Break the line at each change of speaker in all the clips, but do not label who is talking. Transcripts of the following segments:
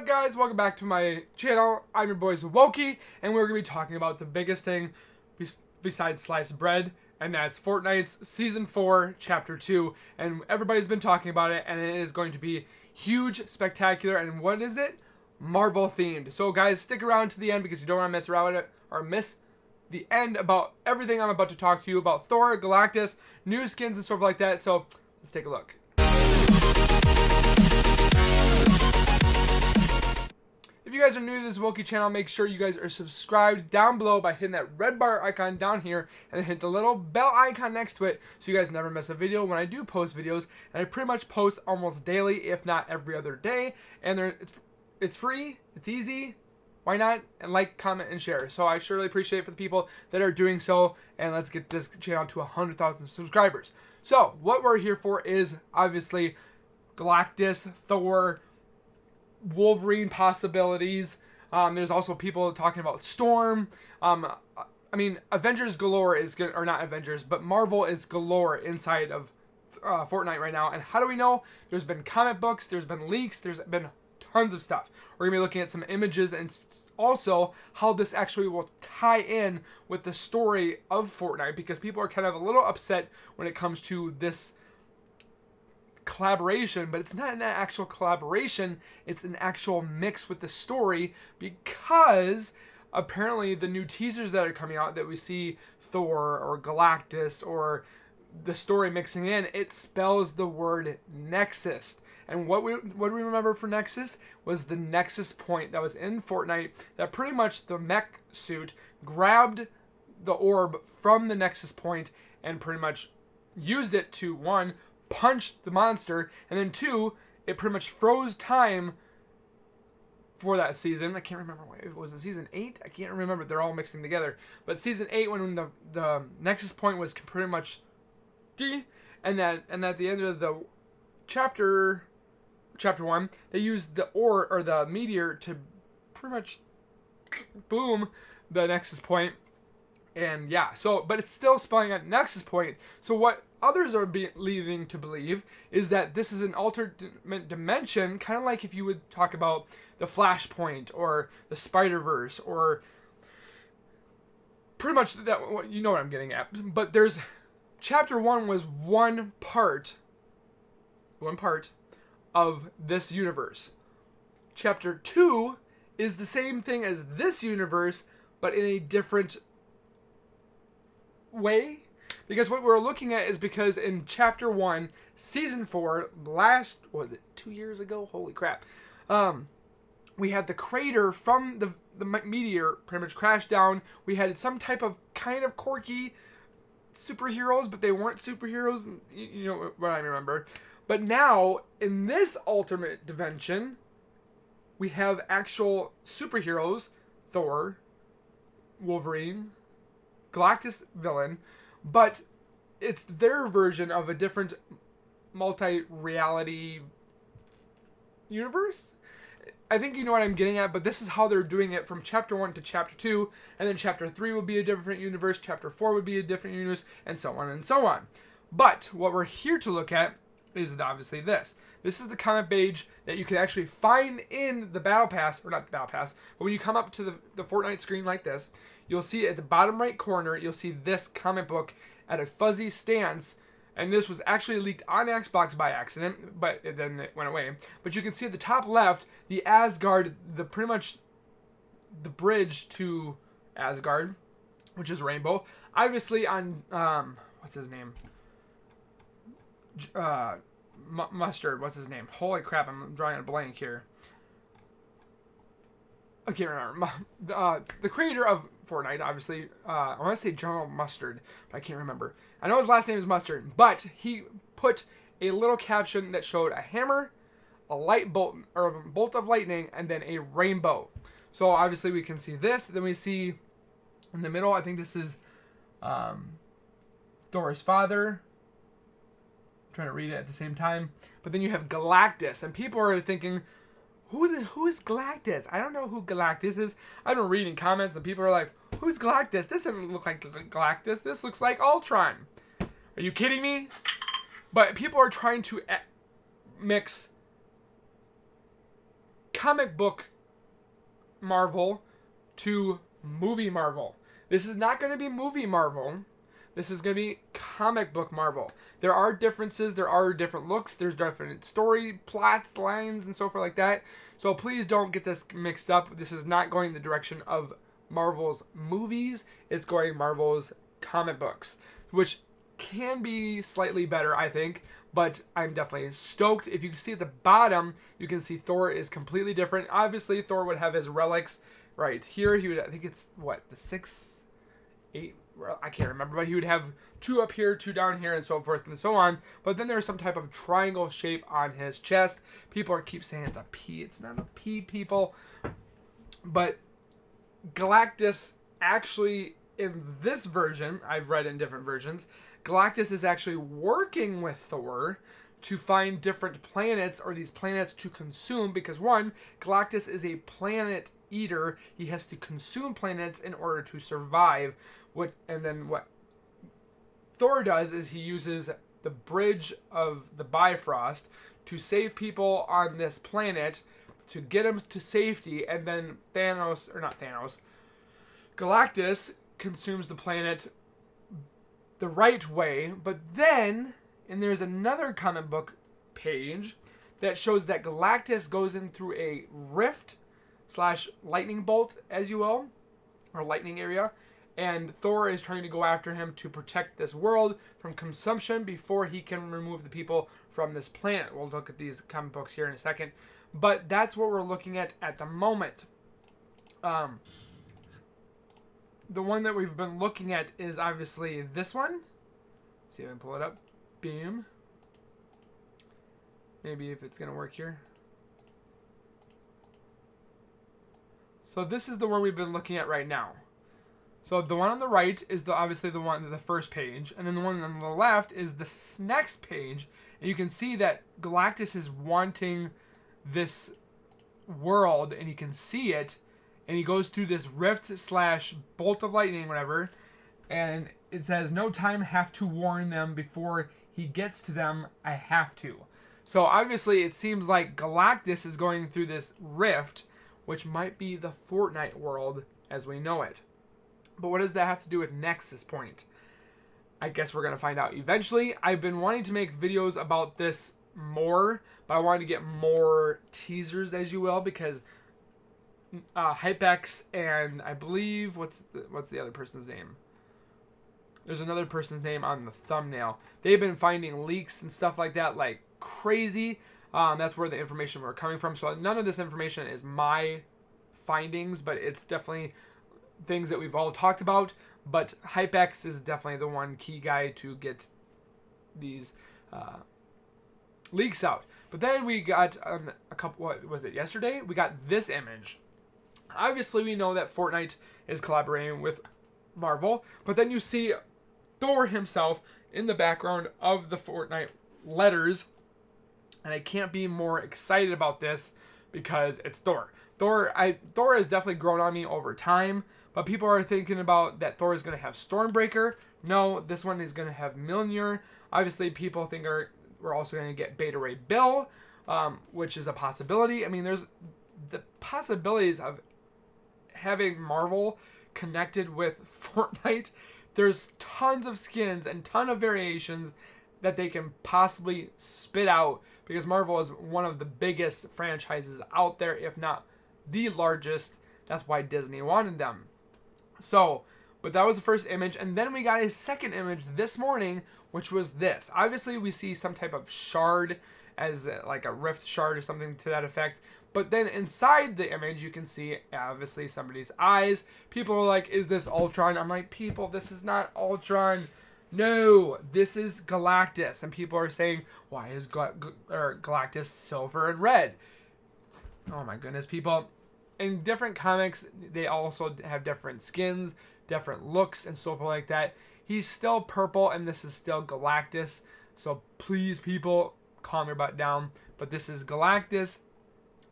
guys? Welcome back to my channel. I'm your boy Wokey, and we're going to be talking about the biggest thing besides sliced bread, and that's Fortnite's Season 4, Chapter 2. And everybody's been talking about it, and it is going to be huge, spectacular, and what is it? Marvel themed. So guys, stick around to the end because you don't want to mess around with it or miss the end about everything I'm about to talk to you about Thor, Galactus, new skins, and stuff like that. So let's take a look. If you guys are new to this Wokey channel, make sure you guys are subscribed down below by hitting that red bar icon down here and then hit the little bell icon next to it so you guys never miss a video when I do post videos. And I pretty much post almost daily, if not every other day. And it's free, it's easy. Why not? And like, comment, and share. So I surely appreciate it for the people that are doing so. And let's get this channel to 100,000 subscribers. So what we're here for is obviously Galactus, Thor, Wolverine possibilities. There's also people talking about Storm. I mean, Avengers galore is good, or not Avengers, but Marvel is galore inside of Fortnite right now. And how do we know? There's been comic books, there's been leaks, there's been tons of stuff. We're gonna be looking at some images and also how this actually will tie in with the story of Fortnite, because people are kind of a little upset when it comes to this collaboration, but it's not an actual collaboration, it's an actual mix with the story, because apparently the new teasers that are coming out that we see Thor or Galactus or the story mixing in, it spells the word Nexus. And what do we remember for Nexus was the Nexus point that was in Fortnite, that pretty much the mech suit grabbed the orb from the Nexus point and pretty much used it to, one, punched the monster, and then two, it pretty much froze time for that season. I can't remember what it was. It season 8? I can't remember. They're all mixing together. But season 8, when the Nexus point was pretty much and at the end of the chapter 1, they used the ore or the meteor to pretty much boom the Nexus point. And yeah, so, but it's still spelling out Nexus point. So what others are leading to believe is that this is an alternate dimension, kind of like if you would talk about the Flashpoint or the Spider-Verse, or pretty much that, you know what I'm getting at. But there's, chapter 1 was one part of this universe. Chapter 2 is the same thing as this universe, but in a different way. Because what we're looking at is because in chapter 1, season 4, was it 2 years ago? Holy crap. We had the crater from the meteor pretty much crash down. We had some type of kind of quirky superheroes, but they weren't superheroes. You know what I remember. But now, in this alternate dimension, we have actual superheroes. Thor, Wolverine, Galactus villain, but it's their version of a different multi-reality universe. I think you know what I'm getting at, but this is how they're doing it from chapter 1 to chapter 2, and then chapter 3 would be a different universe, chapter 4 would be a different universe, and so on and so on. But what we're here to look at is obviously this. This is the comic page that you can actually find in the Battle Pass, or not the Battle Pass, but when you come up to the Fortnite screen like this, you'll see at the bottom right corner, you'll see this comic book at a fuzzy stance, and this was actually leaked on Xbox by accident, but then it went away. But you can see at the top left, the Asgard, pretty much the bridge to Asgard, which is Rainbow. Obviously on, what's his name? Mustard, what's his name? Holy crap, I'm drawing a blank here. I can't remember. The creator of Fortnite, obviously, I want to say General Mustard, but I can't remember. I know his last name is Mustard, but he put a little caption that showed a hammer, a light bolt, or a bolt of lightning, and then a rainbow. So obviously we can see this. Then we see in the middle, I think this is Thor's father. I'm trying to read it at the same time. But then you have Galactus, and people are thinking, who is Galactus? I don't know who Galactus is. I've been reading comments, and people are like, who's Galactus? This doesn't look like Galactus. This looks like Ultron. Are you kidding me? But people are trying to mix comic book Marvel to movie Marvel. This is not going to be movie Marvel. This is going to be comic book Marvel. There are differences. There are different looks. There's different story plots, lines, and so forth like that. So please don't get this mixed up. This is not going the direction of Marvel's movies. It's going Marvel's comic books, which can be slightly better, I think. But I'm definitely stoked. If you can see at the bottom, you can see Thor is completely different. Obviously, Thor would have his relics right here. He would, I think it's, what, the 6, 8, I can't remember, but he would have 2 up here, 2 down here, and so forth and so on. But then there's some type of triangle shape on his chest. People keep saying it's a P. It's not a P, people. But Galactus actually, in this version, I've read in different versions, Galactus is actually working with Thor to find different planets, or these planets to consume, because one, Galactus is a planet eater. He has to consume planets in order to survive. And then what Thor does is he uses the bridge of the Bifrost to save people on this planet, to get them to safety, and then Galactus consumes the planet the right way. But then, and there's another comic book page that shows that Galactus goes in through a rift / lightning bolt, as you will, or lightning area, and Thor is trying to go after him to protect this world from consumption before he can remove the people from this planet. We'll look at these comic books here in a second, but that's what we're looking at the moment. The one that we've been looking at is obviously this one. See if I can pull it up. Boom. Maybe if it's going to work here. So this is the one we've been looking at right now. So the one on the right is obviously the first page, and then the one on the left is the next page, and you can see that Galactus is wanting this world, and you can see it, and he goes through this rift / bolt of lightning, whatever, and it says, "No time, have to warn them before he gets to them, I have to." So obviously it seems like Galactus is going through this rift, which might be the Fortnite world as we know it. But what does that have to do with Nexus Point? I guess we're going to find out eventually. I've been wanting to make videos about this more, but I wanted to get more teasers, as you will, because HypeX and I believe, what's the other person's name? There's another person's name on the thumbnail. They've been finding leaks and stuff like that like crazy. That's where the information we're coming from. So none of this information is my findings, but it's definitely things that we've all talked about. But HypeX is definitely the one key guy to get these leaks out. But then we got a couple, what was it, yesterday? We got this image. Obviously, we know that Fortnite is collaborating with Marvel, but then you see Thor himself in the background of the Fortnite letters, and I can't be more excited about this because it's Thor. Thor has definitely grown on me over time, but people are thinking about that Thor is going to have Stormbreaker. No, this one is going to have Mjolnir. Obviously, people think we're also going to get Beta Ray Bill, which is a possibility. I mean, there's the possibilities of having Marvel connected with Fortnite. There's tons of skins and ton of variations that they can possibly spit out, because Marvel is one of the biggest franchises out there, if not the largest. That's why Disney wanted them. So, but that was the first image, and then we got a second image this morning, which was this. Obviously, we see some type of shard, as like a rift shard or something to that effect. But then inside the image, you can see, obviously, somebody's eyes. People are like, is this Ultron? I'm like, people, this is not Ultron. No, this is Galactus. And people are saying, why is Galactus silver and red? Oh my goodness, people. In different comics, they also have different skins, different looks, and so forth like that. He's still purple, and this is still Galactus. So please, people, calm your butt down. But this is Galactus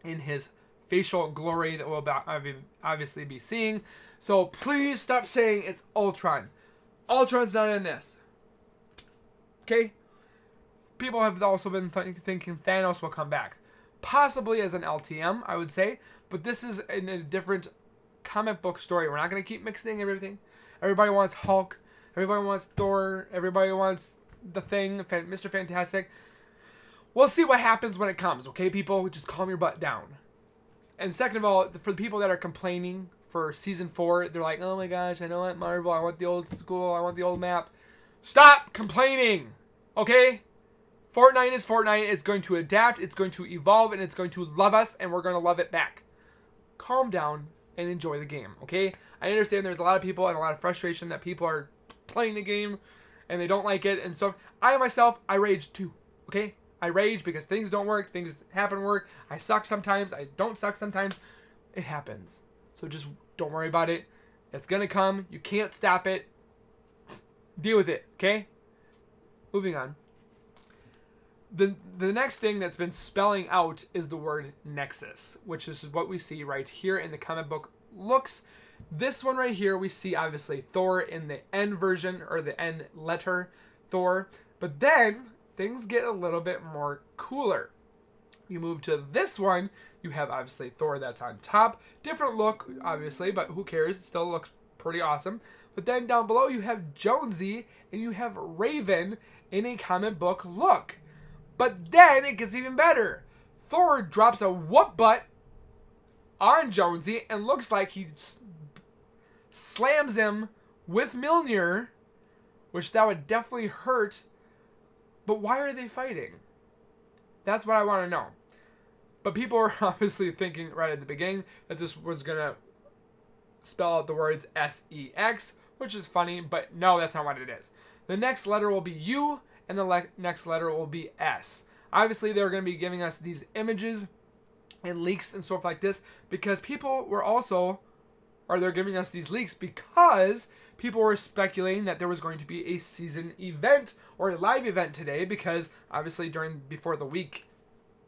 in his facial glory that we'll obviously be seeing. So please stop saying it's Ultron. Ultron's not in this. Okay? People have also been thinking Thanos will come back. possibly as an LTM, I would say, but this is in a different comic book story. We're not going to keep mixing everything. Everybody wants Hulk. Everybody wants Thor. Everybody wants the Thing, Mr. Fantastic. We'll see what happens when it comes, okay, people? Just calm your butt down. And second of all, for the people that are complaining for Season 4, they're like, oh my gosh, I don't want Marvel. I want the old school. I want the old map. Stop complaining, okay? Fortnite is Fortnite. It's going to adapt. It's going to evolve. And it's going to love us. And we're going to love it back. Calm down and enjoy the game, okay? I understand there's a lot of people and a lot of frustration that people are playing the game and they don't like it. And so I myself, I rage too, okay? I rage because things don't work. Things happen to work. I suck sometimes. I don't suck sometimes. It happens. So just don't worry about it. It's going to come. You can't stop it. Deal with it, okay? Moving on. The next thing that's been spelling out is the word Nexus, which is what we see right here in the comic book looks. This one right here, we see obviously Thor in the N version, or the N letter Thor. But then things get a little bit more cooler. You move to this one, you have obviously Thor that's on top. Different look, obviously, but who cares? It still looks pretty awesome. But then down below, you have Jonesy and you have Raven in a comic book look. But then it gets even better. Thor drops a whoop butt on Jonesy and looks like he slams him with Mjolnir, which that would definitely hurt. But why are they fighting? That's what I want to know. But people are obviously thinking right at the beginning that this was going to spell out the words S-E-X, which is funny, but no, that's not what it is. The next letter will be U, and the next letter will be S. Obviously, they're going to be giving us these images and leaks and stuff like this because people were also, or they're giving us these leaks because people were speculating that there was going to be a season event or a live event today because obviously before the week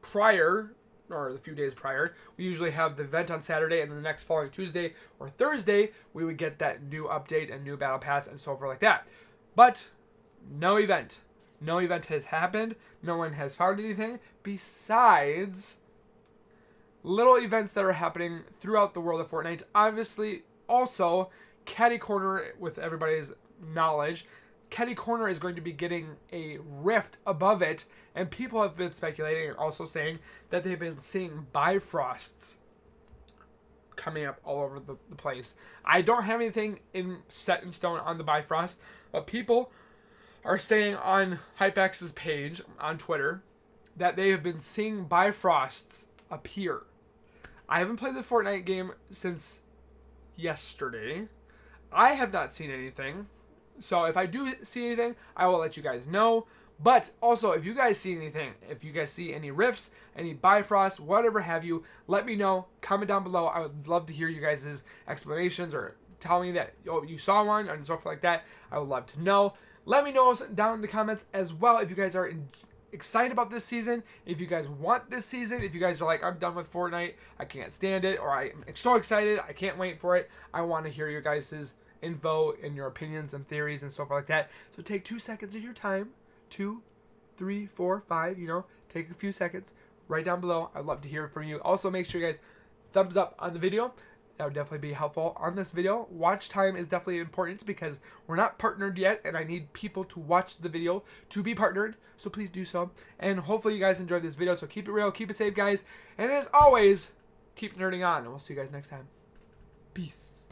prior, or the few days prior, we usually have the event on Saturday, and the next following Tuesday or Thursday, we would get that new update and new battle pass and so forth like that. But no event. No event has happened. No one has found anything besides little events that are happening throughout the world of Fortnite. Obviously, also, Catty Corner, with everybody's knowledge, Catty Corner is going to be getting a rift above it, and people have been speculating and also saying that they've been seeing Bifrosts coming up all over the place. I don't have anything set in stone on the Bifrost, but people are saying on HypeX's page on Twitter that they have been seeing Bifrosts appear. I haven't played the Fortnite game since yesterday. I have not seen anything. So if I do see anything, I will let you guys know. But also, if you guys see anything, if you guys see any rifts, any Bifrost, whatever have you, let me know. Comment down below. I would love to hear you guys' explanations or tell me that you saw one and stuff like that. I would love to know. Let me know down in the comments as well if you guys are excited about this season, if you guys want this season, if you guys are like, I'm done with Fortnite, I can't stand it, or I'm so excited, I can't wait for it. I want to hear your guys' info and your opinions and theories and stuff like that. So take 2 seconds of your time, 2, 3, 4, 5, take a few seconds right down below. I'd love to hear from you. Also, make sure you guys thumbs up on the video. That would definitely be helpful on this video. Watch time is definitely important because we're not partnered yet, and I need people to watch the video to be partnered. So please do so. And hopefully you guys enjoyed this video. So keep it real, keep it safe, guys. And as always, keep nerding on. And we'll see you guys next time. Peace.